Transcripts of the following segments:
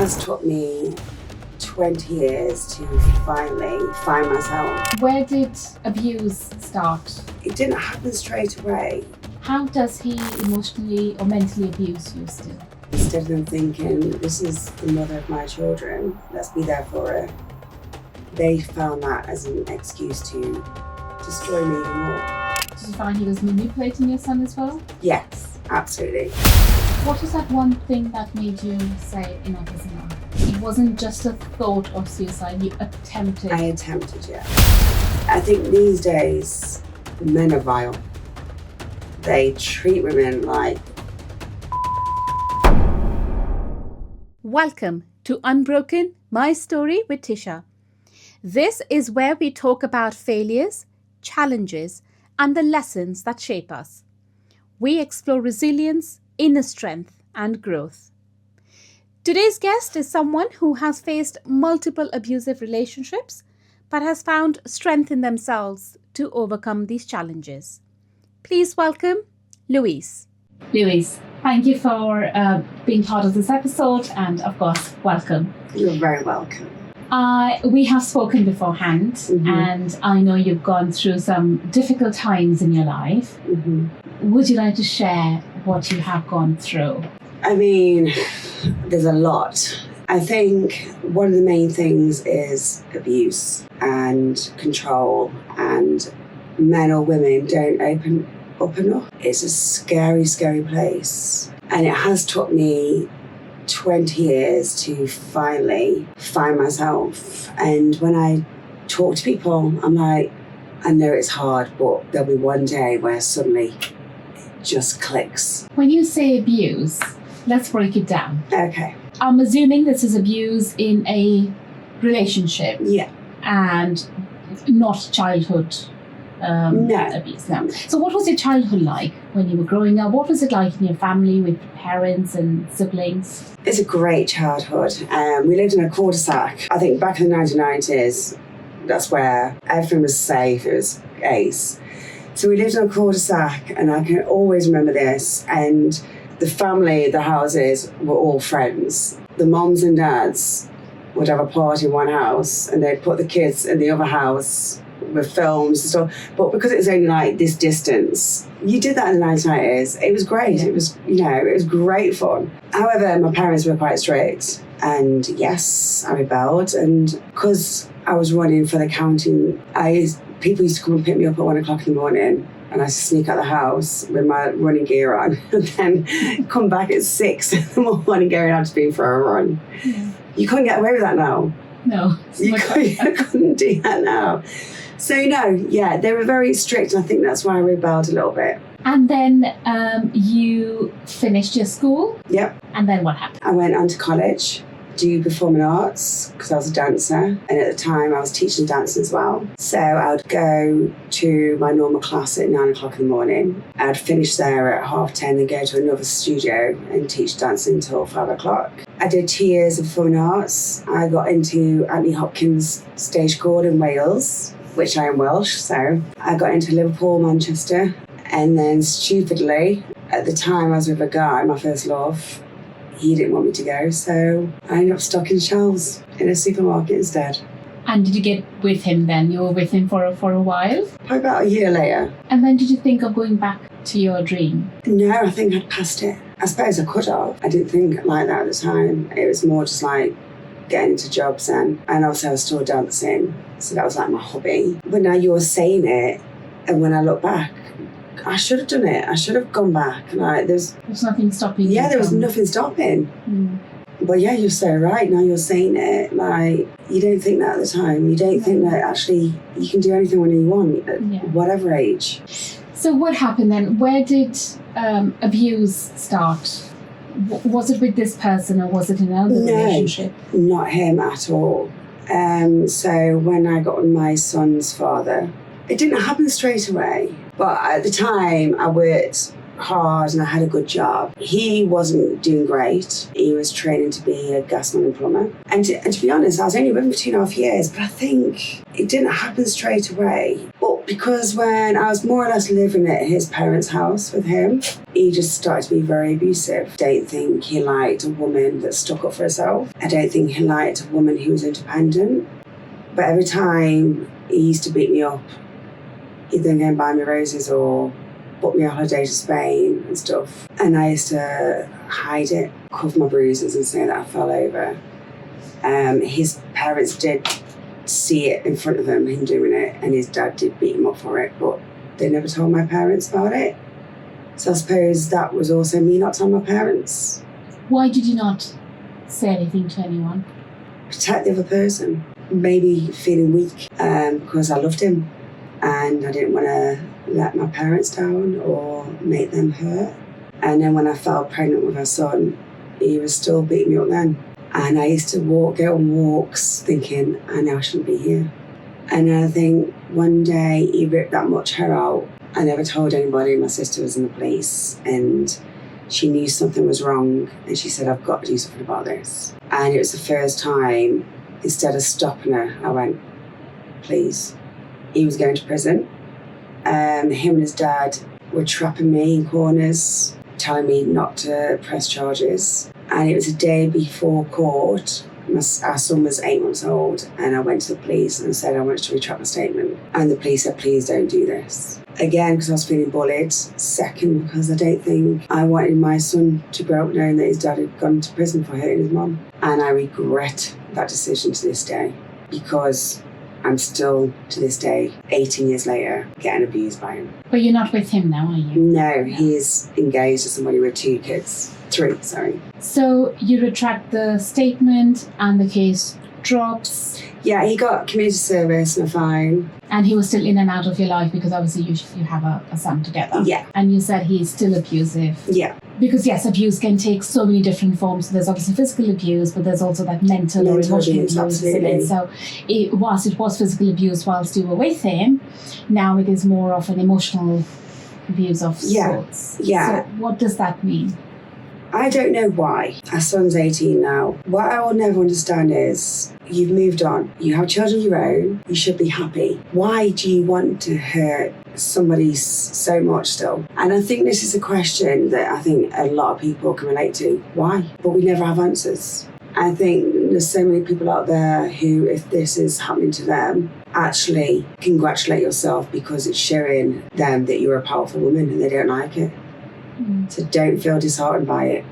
has took me 20 years to finally find myself. Where did abuse start? It didn't happen straight away. How does he emotionally or mentally abuse you still? Instead of them thinking, this is the mother of my children, let's be there for her, they found that as an excuse to destroy me even more. Did you find he was manipulating your son as well? Yes, absolutely. What was that one thing that made you say enough is enough? It wasn't just a thought of suicide, you attempted. I attempted, yeah. I think these days, men are vile. They treat women like... Welcome to Unbroken, my story with Tisha. This is where we talk about failures, challenges, and the lessons that shape us. We explore resilience, inner strength, and growth. Today's guest is someone who has faced multiple abusive relationships, but has found strength in themselves to overcome these challenges. Please welcome Louise. Louise, thank you for being part of this episode, and of course, welcome. You're very welcome. We have spoken beforehand, and I know you've gone through some difficult times in your life. Would you like to share what you have gone through? I mean, there's a lot. I think one of the main things is abuse and control, and men or women don't open up enough. It's a scary, scary place. And it has took me 20 years to finally find myself. And when I talk to people, I'm like, I know it's hard, but there'll be one day where suddenly it just clicks. When you say abuse, let's break it down. Okay. I'm assuming this is abuse in a relationship. Yeah. And not childhood abuse. No. So what was your childhood like when you were growing up? What was it like in your family with parents and siblings? It's a great childhood. We lived in a cul-de-sac. I think back in the 1990s, that's where everything was safe. It was ace. So we lived in a cul-de-sac, and I can always remember this. And the family, the houses were all friends. The moms and dads would have a party in one house, and they'd put the kids in the other house with films and stuff. But because it was only like this distance, you did that in the 1990s. It was great. Yeah. It was, it was great fun. However, my parents were quite strict, and yes, I rebelled. And because I was running for the county, people used to come and pick me up at 1 o'clock in the morning, and I used to sneak out the house with my running gear on, and then come back at 6 in the morning going out to be for a run. Yeah. You couldn't get away with that now. No. You couldn't do that now. So, they were very strict, and I think that's why I rebelled a little bit. And then you finished your school? Yep. And then what happened? I went on to college, do performing arts, because I was a dancer, and at the time I was teaching dance as well. So I would go to my normal class at 9 o'clock in the morning. I'd finish there at 10:30 and go to another studio and teach dancing until 5 o'clock. I did 2 years of performing arts. I got into Anthony Hopkins Stage Court in Wales, which I am Welsh, so I got into Liverpool, Manchester, and then stupidly, at the time I was with a guy, my first love, he didn't want me to go, so I ended up stocking shelves in a supermarket instead. And did you get with him then? You were with him for a while? Probably about a year later. And then did you think of going back to your dream? No, I think I'd passed it. I suppose I could have. I didn't think like that at the time. It was more just like getting into jobs and obviously I was still dancing, so that was like my hobby. But now you're saying it, and when I look back, I should have done it. I should have gone back. Like there's nothing stopping you. Yeah, there was nothing stopping. But yeah, you're so right. Now you're saying it, like you don't think that at the time. You don't think that actually you can do anything when you want at whatever age. So what happened then? Where did abuse start? Was it with this person or was it in another relationship? Not him at all. So when I got with my son's father, it didn't happen straight away. But at the time, I worked hard and I had a good job. He wasn't doing great. He was training to be a gasman and plumber. And to be honest, I was only with him for 2.5 years, but I think it didn't happen straight away. But Well, because when I was more or less living at his parents' house with him, he just started to be very abusive. I don't think he liked a woman that stuck up for herself. I don't think he liked a woman who was independent. But every time he used to beat me up, he'd then go and buy me roses or book me a holiday to Spain and stuff. And I used to hide it, cover my bruises and say that I fell over. His parents did see it in front of him doing it, and his dad did beat him up for it, but they never told my parents about it. So I suppose that was also me not telling my parents. Why did you not say anything to anyone? Protect the other person. Maybe feeling weak because I loved him and I didn't want to let my parents down or make them hurt. And then when I fell pregnant with our son, he was still beating me up then. And I used to go on walks thinking, I know I shouldn't be here. And then I think one day he ripped that much hair out. I never told anybody. My sister was in the police and she knew something was wrong. And she said, I've got to do something about this. And it was the first time, instead of stopping her, I went, please. He was going to prison. Him and his dad were trapping me in corners, telling me not to press charges. And it was a day before court. Our son was 8 months old, and I went to the police and said I wanted to retract my statement. And the police said, please don't do this. Again, because I was feeling bullied. Second, because I don't think I wanted my son to grow up knowing that his dad had gone to prison for hurting his mum. And I regret that decision to this day, because I'm still, to this day, 18 years later, getting abused by him. But you're not with him now, are you? No, he's engaged to somebody with 3 kids. So you retract the statement and the case drops? Yeah, he got community service and a fine. And he was still in and out of your life because obviously you have a son together. Yeah. And you said he's still abusive. Yeah. Because yes, abuse can take so many different forms. So there's obviously physical abuse, but there's also that mental or emotional abuse. Absolutely. So whilst it was physical abuse whilst you were with him, now it is more of an emotional abuse of sorts. Yeah. So what does that mean? I don't know why. Our son's 18 now. What I will never understand is you've moved on. You have children of your own. You should be happy. Why do you want to hurt somebody so much still? And I think this is a question that I think a lot of people can relate to. Why? But we never have answers. I think there's so many people out there who, if this is happening to them, actually congratulate yourself because it's showing them that you're a powerful woman and they don't like it. So don't feel disheartened by it.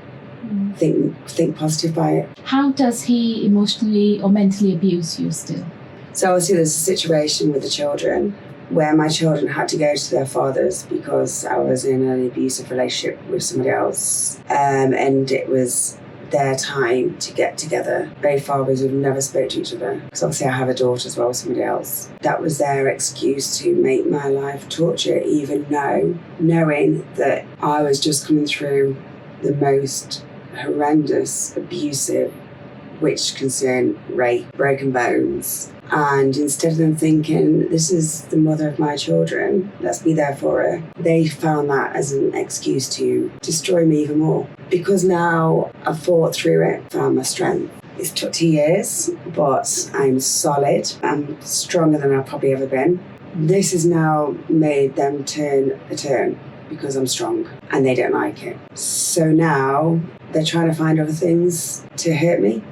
Think positive by it. How does he emotionally or mentally abuse you still? So obviously there's a situation with the children where my children had to go to their fathers because I was in an abusive relationship with somebody else. And it was their time to get together. Both fathers have never spoke to each other. Because obviously I have a daughter as well with somebody else. That was their excuse to make my life torture, even knowing that I was just coming through the most horrendous, abusive, which concerned rape, broken bones. And instead of them thinking, this is the mother of my children, let's be there for her, they found that as an excuse to destroy me even more. Because now I've fought through it, found my strength. It's took 2 years, but I'm solid. I'm stronger than I've probably ever been. This has now made them turn a turn because I'm strong and they don't like it. So now they're trying to find other things to hurt me.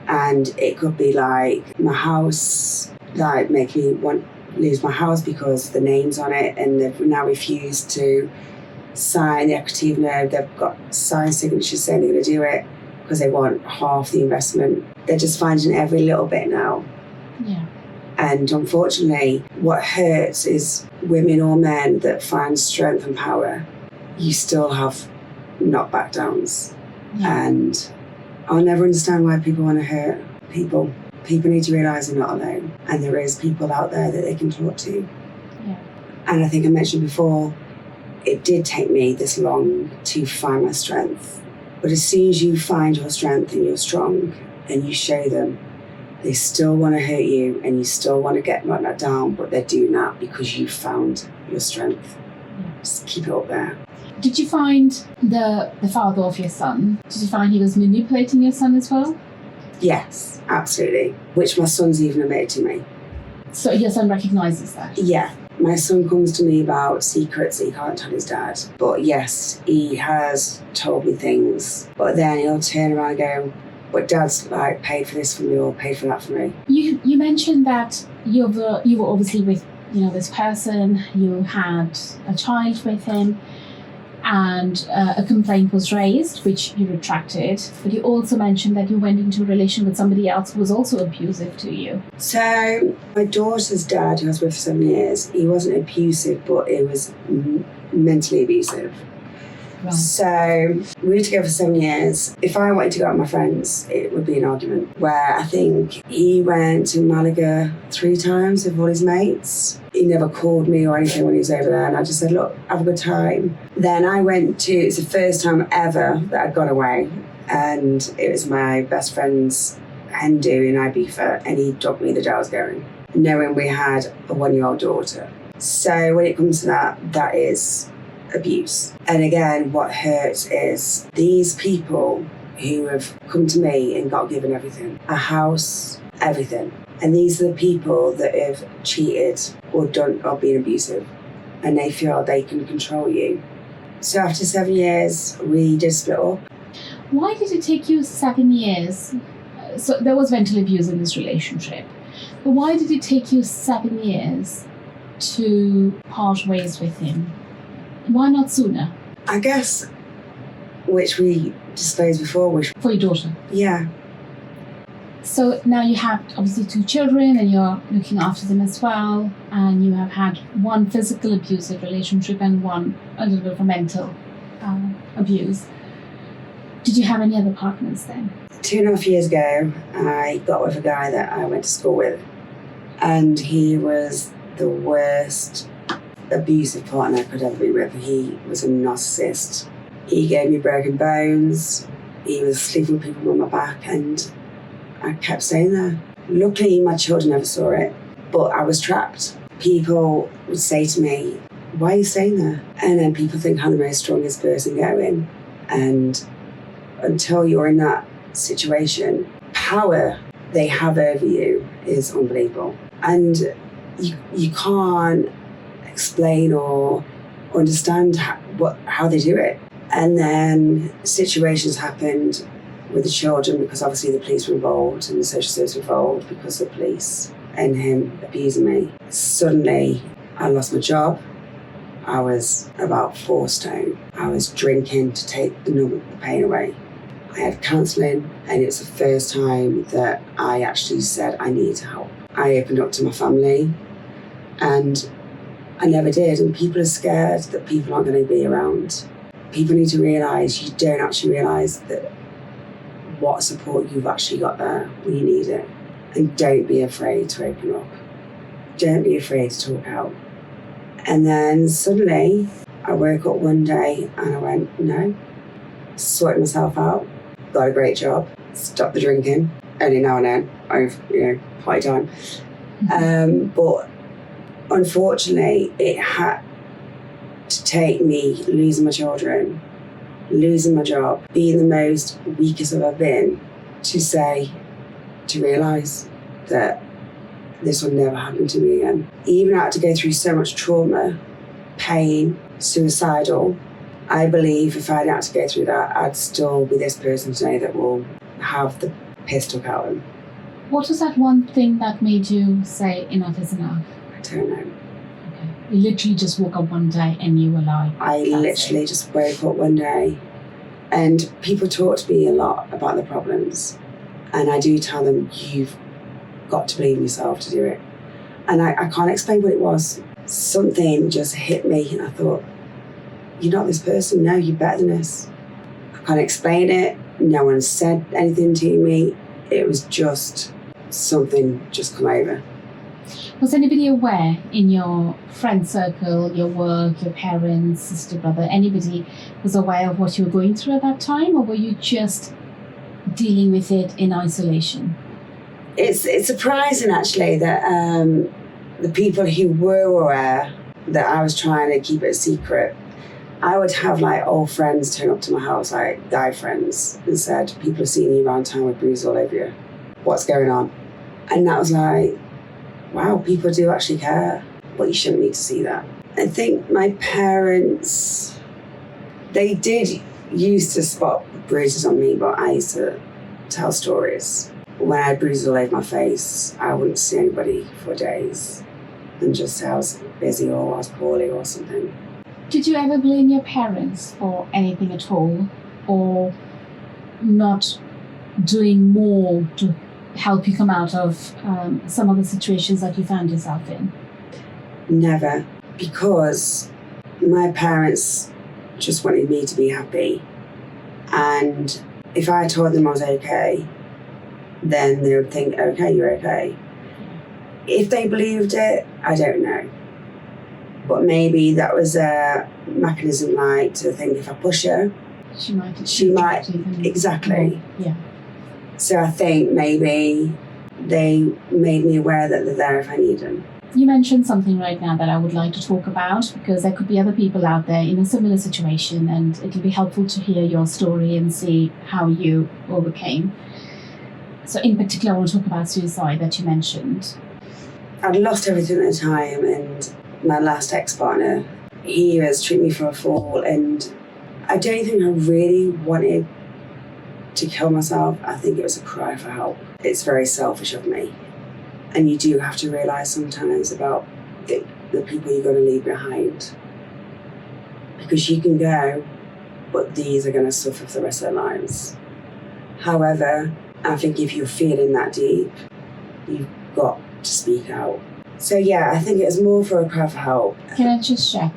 And it could be like my house, like make me lose my house because the name's on it, and they've now refused to sign the equity, even though they've got signed signatures saying they're going to do it because they want half the investment. They're just finding every little bit now. Yeah. And unfortunately, what hurts is women or men that find strength and power, you still have knockback downs. Yeah. And I'll never understand why people want to hurt people. People need to realise they're not alone. And there is people out there that they can talk to. Yeah. And I think I mentioned before, it did take me this long to find my strength. But as soon as you find your strength and you're strong and you show them, they still want to hurt you and you still want to get knocked down, but they're doing that because you found your strength. Just keep it up there. Did you find the father of your son, did you find he was manipulating your son as well? Yes, absolutely. Which my son's even admitted to me. So your son recognises that? Yeah. My son comes to me about secrets that he can't tell his dad. But yes, he has told me things. But then he'll turn around and go, but Dad's like paid for this for me or paid for that for me. You mentioned that you were obviously with this person. You had a child with him, and a complaint was raised, which you retracted. But you also mentioned that you went into a relation with somebody else who was also abusive to you. So my daughter's dad, who I was with for 7 years, he wasn't abusive, but it was mentally abusive. Right. So we were together for 7 years. If I wanted to go out with my friends, it would be an argument. Where I think he went to Malaga 3 times with all his mates. He never called me or anything when he was over there, and I just said, look, have a good time. Then I it's the first time ever that I'd gone away, and it was my best friend's hen do in Ibiza, and he dropped me the day I was going, knowing we had a 1-year-old daughter. So when it comes to that is abuse. And again, what hurts is these people who have come to me and got given everything, a house, everything. And these are the people that have cheated or been abusive, and they feel they can control you. So after 7 years, we did split up. Why did it take you 7 years? So there was mental abuse in this relationship. But why did it take you 7 years to part ways with him? Why not sooner? I guess, which we disclosed before. For your daughter? Yeah. So now you have obviously 2 children and you're looking after them as well, and you have had one physical abusive relationship and one a little bit of a mental abuse. Did you have any other partners then? 2.5 years ago, I got with a guy that I went to school with, and he was the worst abusive partner I could ever be with. He was a narcissist. He gave me broken bones. He was sleeping with people on my back, and I kept staying there. Luckily, my children never saw it, but I was trapped. People would say to me, why are you staying there? And then people think I'm the most strongest person going. And until you're in that situation, power they have over you is unbelievable. And you can't explain or understand how they do it. And then situations happened with the children, because obviously the police were involved and the social service were involved because of the police and him abusing me. Suddenly, I lost my job. I was about 4 stone. I was drinking to take the pain away. I had counselling, and it's the first time that I actually said I need help. I opened up to my family, and I never did. And people are scared that people aren't going to be around. People need to realise you don't actually realise that what support you've actually got there when you need it. And don't be afraid to open up. Don't be afraid to talk out. And then suddenly I woke up one day and I went, no, sorted myself out, got a great job, stopped the drinking, only now and then, over, party time. But unfortunately, it had to take me losing my children, losing my job, being the most weakest I've ever been, to realise that this will never happen to me again. Even I had to go through so much trauma, pain, suicidal. I believe if I didn't have to go through that, I'd still be this person today that will have the piss took out of them. What was that one thing that made you say enough is enough? I don't know. Okay. You literally just woke up one day and you were like... I literally just woke up one day, and people talk to me a lot about their problems, and I do tell them, you've got to believe in yourself to do it. And I can't explain what it was. Something just hit me and I thought, you're not this person. No, you're better than this. I can't explain it. No one said anything to me. It was just something just come over. Was anybody aware in your friend circle, your work, your parents, sister, brother, anybody was aware of what you were going through at that time, or were you just dealing with it in isolation? It's surprising actually that the people who were aware that I was trying to keep it a secret, I would have like old friends turn up to my house, like guy friends, and said, people are seeing you around town with bruises all over you. What's going on? And that was like, wow, people do actually care. but you shouldn't need to see that. I think my parents, they did used to spot bruises on me, but I used to tell stories. When I had bruises all over my face, I wouldn't see anybody for days and just say I was busy or I was poorly or something. Did you ever blame your parents for anything at all, or not doing more to help you come out of some of the situations that you found yourself in? Never, because my parents just wanted me to be happy. And if I told them I was okay, then they would think, okay, you're okay. If they believed it, I don't know. But maybe that was a mechanism like to think if I push her, she might, exactly. Yeah. So I think maybe they made me aware that they're there if I need them. You mentioned something right now that I would like to talk about, because there could be other people out there in a similar situation, and it'll be helpful to hear your story and see how you overcame. So in particular, I want to talk about suicide that you mentioned. I'd lost everything at the time, and my last ex-partner, he was treating me for a fall, and I don't think I really wanted to kill myself. I think it was a cry for help. It's very selfish of me. And you do have to realise sometimes about the people you're going to leave behind. Because you can go, but these are going to suffer for the rest of their lives. However, I think if you're feeling that deep, you've got to speak out. So yeah, I think it was more for a cry for help. Can I just check?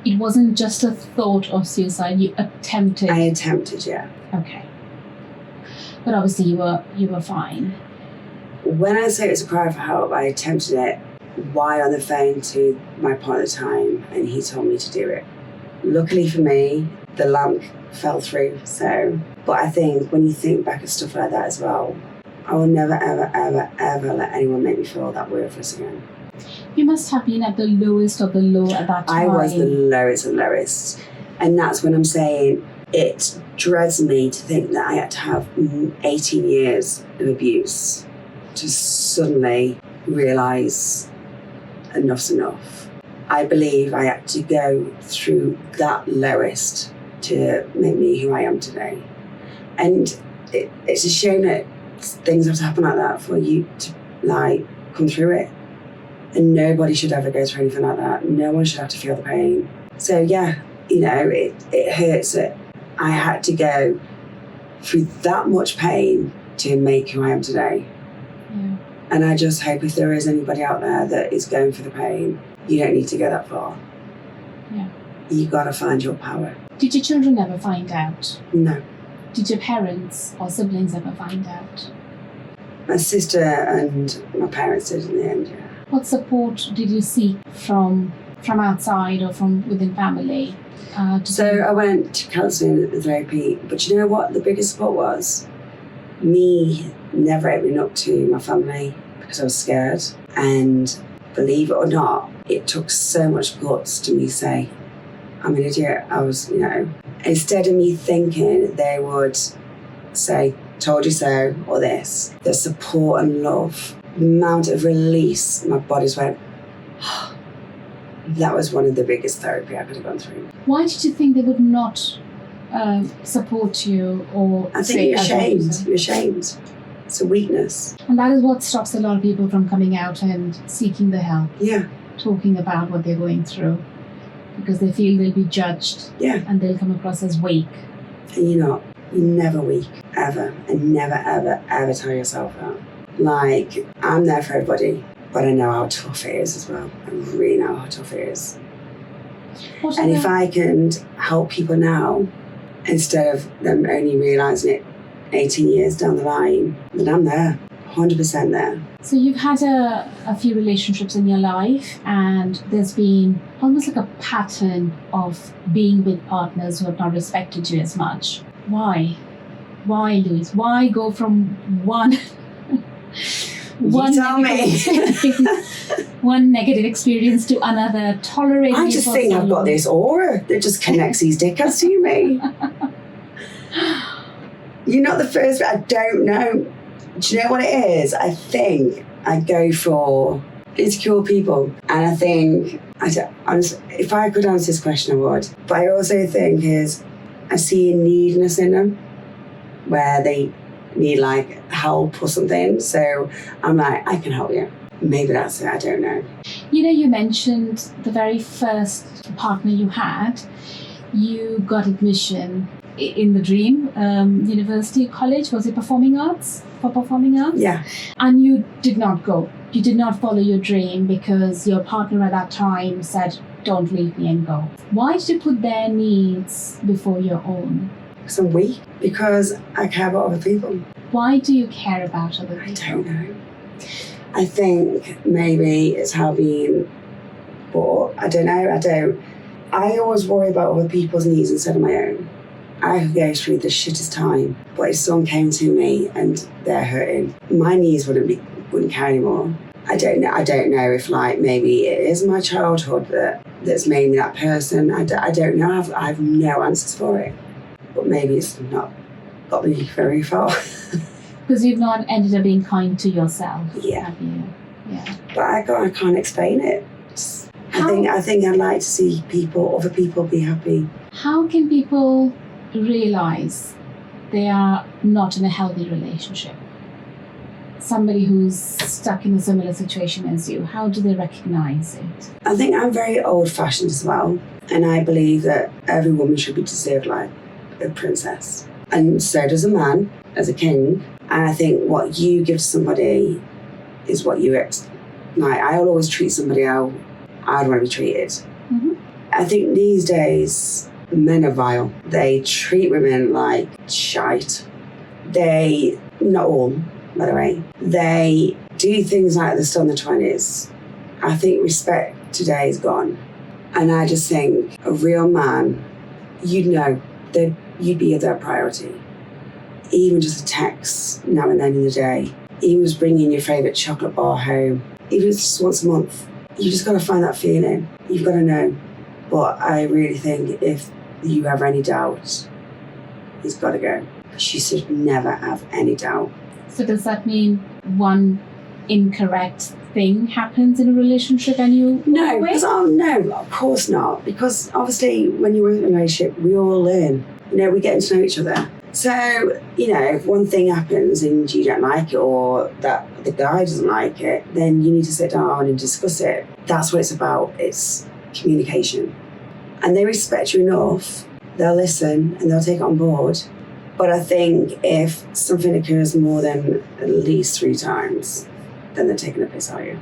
It wasn't just a thought of suicide, you attempted? I attempted, yeah. Okay. But obviously you were fine. When I say it was a cry for help, I attempted it while on the phone to my partner at the time, and he told me to do it. Luckily for me, the lamp fell through, but I think when you think back at stuff like that as well, I will never, ever, ever, ever let anyone make me feel that worthless again. You must have been at the lowest of the low at that time. I was the lowest of the lowest. And that's when I'm saying it dreads me to think that I had to have 18 years of abuse to suddenly realise enough's enough. I believe I had to go through that lowest to make me who I am today. And it's a shame that things have to happen like that for you to come through it. And nobody should ever go through anything like that. No one should have to feel the pain. So yeah, it hurts that I had to go through that much pain to make who I am today. Yeah. And I just hope if there is anybody out there that is going through the pain, you don't need to go that far. Yeah. You got to find your power. Did your children ever find out? No. Did your parents or siblings ever find out? My sister and my parents did in the end, yeah. What support did you seek from outside or from within family? So I went to counselling at the therapy, but you know what the biggest support was? Me never opening up to my family because I was scared. And believe it or not, it took so much guts to me say, I'm an idiot. I was, instead of me thinking they would say, told you so, or this, the support and love, the amount of release, my body's went, that was one of the biggest therapy I could have gone through. Why did you think they would not support you or I think you're ashamed. You're ashamed. It's a weakness. And that is what stops a lot of people from coming out and seeking the help. Yeah. Talking about what they're going through. Because they feel they'll be judged. Yeah. And they'll come across as weak. And you're not. You're never weak. Ever. And never, ever, ever tell yourself that. I'm there for everybody. But I know how tough it is as well. I really know how tough it is. And if I can help people now, instead of them only realising it 18 years down the line, then I'm there, 100% there. So you've had a few relationships in your life, and there's been almost like a pattern of being with partners who have not respected you as much. Why? Why, Louise? Why go from one... You tell me. One negative experience to another, tolerating I just think I've got this aura that just connects these dickheads to me. You're not the first, I don't know. Do you know what it is? I think I go for insecure people. And I think, honestly, if I could answer this question, I would. But I also think I see a neediness in them where they need like help or something. So I'm like, I can help you. Maybe that's it, I don't know. You mentioned the very first partner you had, you got admission in the dream, university, college, was it performing arts? For performing arts? Yeah. And you did not go. You did not follow your dream because your partner at that time said, don't leave me and go. Why did you put their needs before your own? Because I'm weak. Because I care about other people. Why do you care about other people? I don't know. I think maybe it's how being bought. I don't know. I always worry about other people's needs instead of my own. I could go through the shittest time, but if someone came to me and they're hurting, my knees wouldn't care anymore. I don't know if like maybe it is my childhood that's made me that person. I don't know. I have no answers for it. But maybe it's not got me very far. Because you've not ended up being kind to yourself, yeah. Have you? Yeah. But I can't explain it. I think I'd like to see other people be happy. How can people realise they are not in a healthy relationship? Somebody who's stuck in a similar situation as you, how do they recognise it? I think I'm very old-fashioned as well, and I believe that every woman should be deserved like a princess. And so does a man as a king. And I think what you give to somebody is what you like. I'll always treat somebody how I'd want to be treated. Mm-hmm. I think these days, men are vile. They treat women like shite. Not all, by the way, they do things like they're still in their 20s. I think respect today is gone. And I just think a real man, you'd know that you'd be their priority. Even just a text now and then in the day, even just bringing your favourite chocolate bar home, even just once a month. You just got to find that feeling. You've got to know. But I really think if you have any doubt, he's got to go. She should never have any doubt. So does that mean one incorrect thing happens in a relationship and you No, no, of course not. Because obviously when you're in a relationship, we all learn. We get to know each other. So, if one thing happens and you don't like it or that the guy doesn't like it, then you need to sit down and discuss it. That's what it's about. It's communication. And they respect you enough, they'll listen and they'll take it on board. But I think if something occurs more than at least 3 times, then they're taking a piss out of you.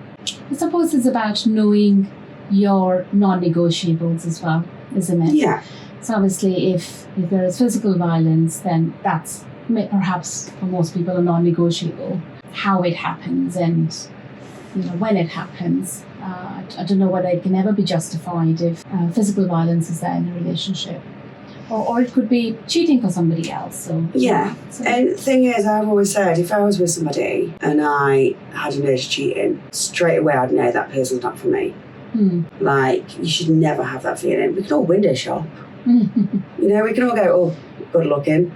I suppose it's about knowing your non-negotiables as well, isn't it? Yeah. So obviously if there is physical violence, then that's perhaps for most people a non-negotiable. How it happens and when it happens. I don't know whether it can ever be justified if physical violence is there in a relationship. Or it could be cheating for somebody else. So yeah. And the thing is, I've always said, if I was with somebody and I had an urge to cheating, straight away I'd know that person's not for me. Like, you should never have that feeling. We can all window shop. We can all go, oh, good looking.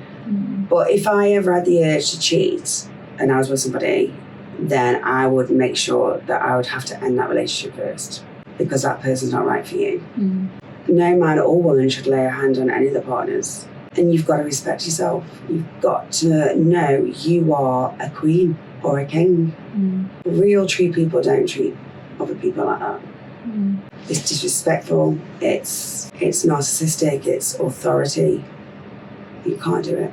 But if I ever had the urge to cheat and I was with somebody, then I would make sure that I would have to end that relationship first because that person's not right for you. No man or woman should lay a hand on any of the partners. And you've got to respect yourself. You've got to know you are a queen or a king. Real true people don't treat other people like that. It's disrespectful, it's narcissistic, it's authority. You can't do it.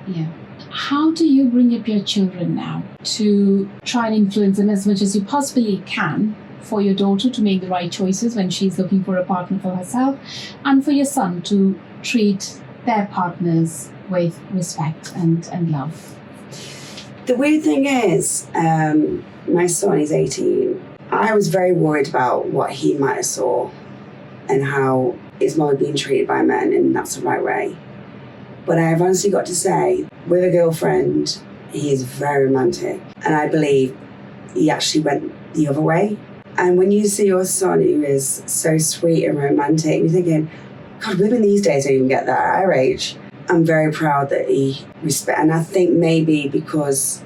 Yeah. How do you bring up your children now to try and influence them as much as you possibly can for your daughter to make the right choices when she's looking for a partner for herself, and for your son to treat their partners with respect and love? The weird thing is, my son is 18. I was very worried about what he might have saw and how his mother being treated by men, and that's the right way. But I've honestly got to say, with a girlfriend, he is very romantic. And I believe he actually went the other way. And when you see your son who is so sweet and romantic, you're thinking, God, women these days don't even get that at our age. I'm very proud that he respects. And I think maybe because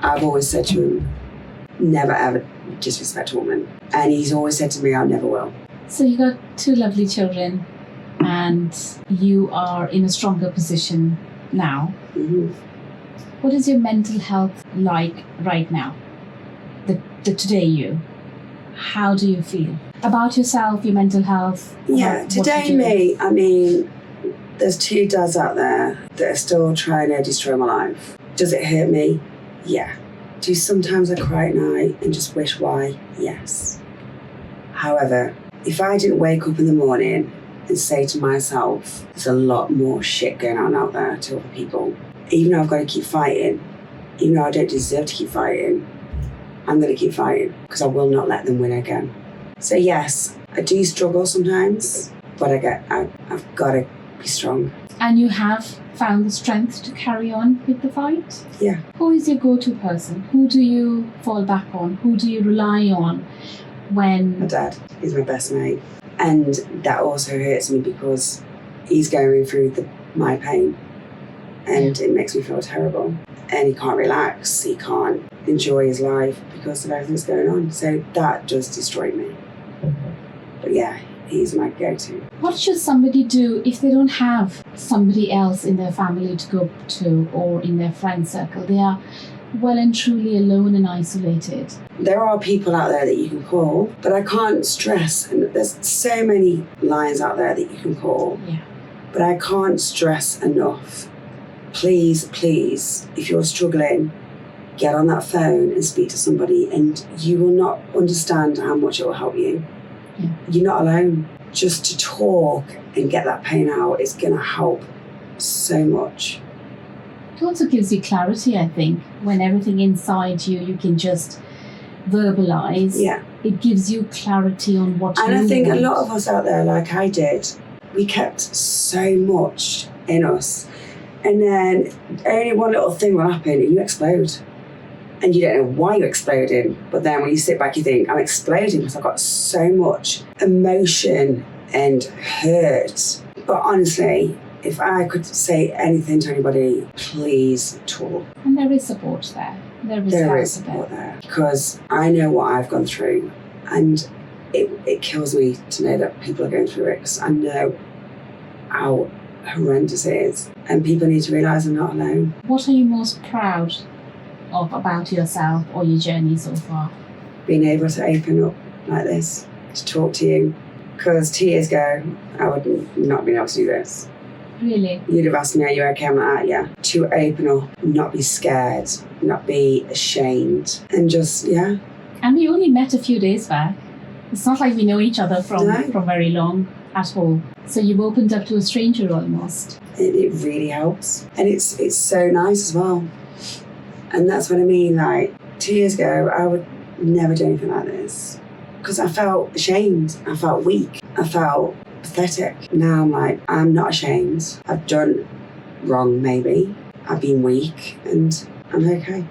I've always said to him, never ever disrespect a woman. And he's always said to me, I never will. So you got 2 lovely children and you are in a stronger position now. Mm-hmm. What is your mental health like right now? The today you. How do you feel about yourself, your mental health? Yeah, today me, I mean, there's 2 dads out there that are still trying to destroy my life. Does it hurt me? Yeah. Do sometimes I cry at night and just wish why? Yes. However, if I didn't wake up in the morning and say to myself, there's a lot more shit going on out there to other people, even though I've got to keep fighting, even though I don't deserve to keep fighting, I'm going to keep fighting because I will not let them win again. So yes, I do struggle sometimes, but I've got to be strong. And you have found the strength to carry on with the fight? Yeah. Who is your go-to person? Who do you fall back on? Who do you rely on when... My dad, he's my best mate. And that also hurts me because he's going through my pain. And it makes me feel terrible. And he can't relax, he can't enjoy his life because of everything that's going on. So that does destroy me. But yeah, he's my go-to. What should somebody do if they don't have somebody else in their family to go to or in their friend circle? They are well and truly alone and isolated. There are people out there that you can call, but I can't stress, and there's so many lines out there that you can call. Yeah. But I can't stress enough. Please, if you're struggling, get on that phone and speak to somebody, and you will not understand how much it will help you. Yeah. You're not alone. Just to talk and get that pain out is going to help so much. It also gives you clarity, I think, when everything inside you can just verbalize. Yeah. It gives you clarity on what you want. And I think a lot of us out there, like I did, we kept so much in us. And then only one little thing will happen and you explode. And you don't know why you're exploding. But then when you sit back, you think, I'm exploding because I've got so much emotion and hurt. But honestly, if I could say anything to anybody, please talk. And there is support there. There is support there. Because I know what I've gone through. And it kills me to know that people are going through it. Because I know how horrendous it is. And people need to realise I'm not alone. What are you most proud of about yourself or your journey so far? Being able to open up like this, to talk to you. Because 2 years ago, I would not been able to do this. Really? You'd have asked me, are you okay? I'm like, yeah. To open up, not be scared, not be ashamed, and just, yeah. And we only met a few days back. It's not like we know each other from very long at all. So you've opened up to a stranger almost. It really helps. And it's so nice as well. And that's what I mean, like 2 years ago, I would never do anything like this. Because I felt ashamed, I felt weak, I felt pathetic. Now I'm like, I'm not ashamed. I've done wrong maybe. I've been weak and I'm okay.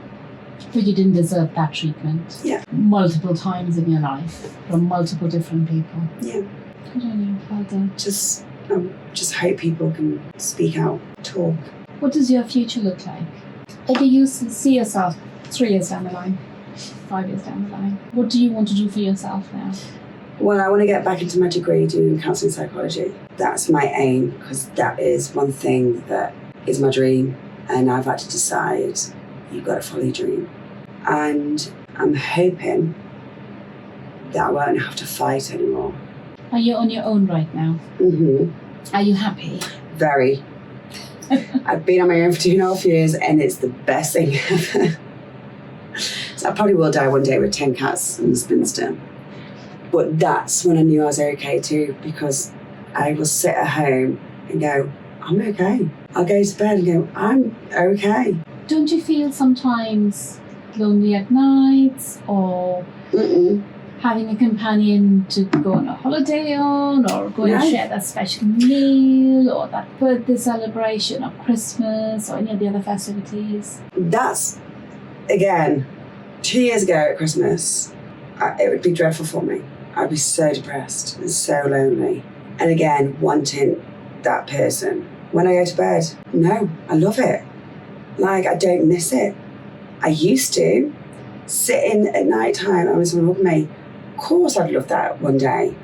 But you didn't deserve that treatment. Yeah. Multiple times in your life from multiple different people. Yeah. Good on you. Well done. Just hope people can speak out, talk. What does your future look like? Or do you see yourself 3 years down the line? 5 years down the line? What do you want to do for yourself now? Well, I want to get back into my degree doing counselling psychology. That's my aim, because that is one thing that is my dream. And I've had to decide, you've got to follow your dream. And I'm hoping that I won't have to fight anymore. Are you on your own right now? Mm-hmm. Are you happy? Very. I've been on my own for 2.5 years and it's the best thing ever. So I probably will die one day with 10 cats and a spinster. But that's when I knew I was okay too, because I will sit at home and go, I'm okay. I'll go to bed and go, I'm okay. Don't you feel sometimes lonely at nights or having a companion to go on a holiday on or go and share that special meal or that birthday celebration or Christmas or any of the other festivities? That's, again, 2 years ago at Christmas, it would be dreadful for me. I'd be so depressed and so lonely. And again, wanting that person. When I go to bed, no, I love it. Like, I don't miss it. I used to. sitting at night time and someone hugged me. Of course I'd love that one day,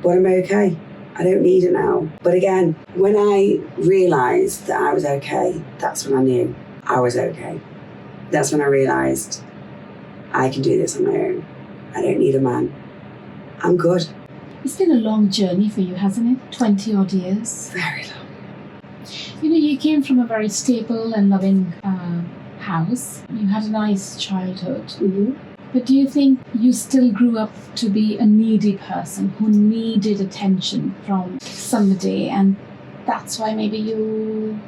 but I'm okay. I don't need it now. But again, when I realised that I was okay, that's when I knew I was okay. That's when I realised I can do this on my own. I don't need a man. I'm good. It's been a long journey for you, hasn't it? 20 odd years. Very long. You know, you came from a very stable and loving house. You had a nice childhood. Mm-hmm. But do you think you still grew up to be a needy person who needed attention from somebody, and that's why maybe you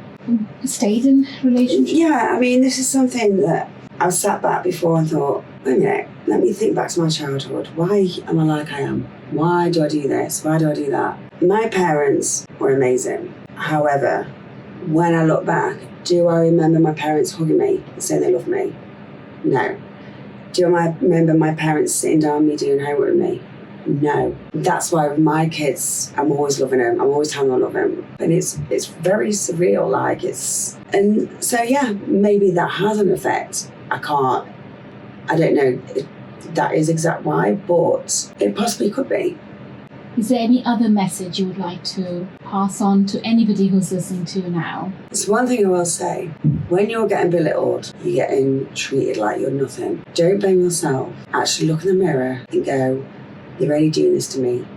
stayed in relationships? Yeah, I mean, this is something that I've sat back before and thought, wait a minute, let me think back to my childhood. Why am I like I am? Why do I do this? Why do I do that? My parents were amazing. However, when I look back, do I remember my parents hugging me and saying they love me? No. Do I remember my parents sitting down with me doing homework with me? No. That's why with my kids, I'm always loving them. I'm always telling them I love them. And it's very surreal, and so yeah, maybe that has an effect. I don't know if that is exact why, but it possibly could be. Is there any other message you would like to pass on to anybody who's listening to you now? It's one thing I will say. When you're getting belittled, you're getting treated like you're nothing. Don't blame yourself. Actually look in the mirror and go, they're only doing this to me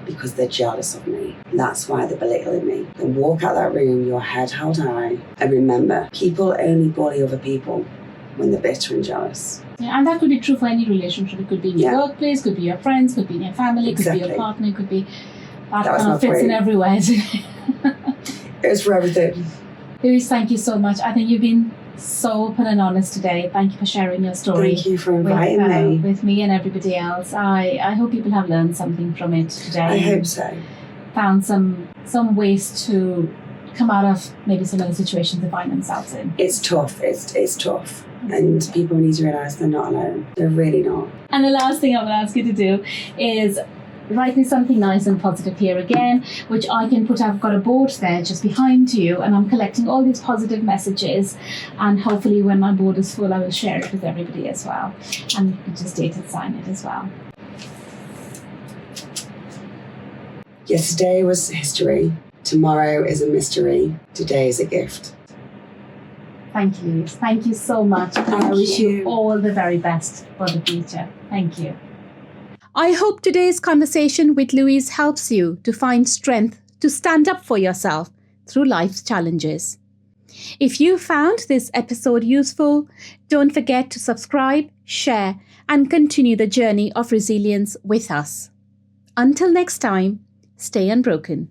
because they're jealous of me. That's why they're belittling me. And walk out that room, your head held high. And remember, people only bully other people when they're bitter and jealous. Yeah, and that could be true for any relationship. It could be in your workplace, could be your friends, could be in your family, could be your partner, could be... That kind of fits in everywhere. It's for everything. Louise, thank you so much. I think you've been so open and honest today. Thank you for sharing your story. Thank you for inviting me. With me and everybody else. I hope people have learned something from it today. I hope so. Found some ways to come out of maybe some of the situations they find themselves in. It's tough. It's tough. And people need to realise they're not alone. They're really not. And the last thing I would ask you to do is write me something nice and positive here again, which I can put. I've got a board there just behind you, and I'm collecting all these positive messages, and hopefully when my board is full I will share it with everybody as well, and you can just date and sign it as well. Yesterday was history. Tomorrow is a mystery. Today is a gift. Thank you, Louise. Thank you so much. And I wish you all the very best for the future. Thank you. I hope today's conversation with Louise helps you to find strength to stand up for yourself through life's challenges. If you found this episode useful, don't forget to subscribe, share, and continue the journey of resilience with us. Until next time, stay unbroken.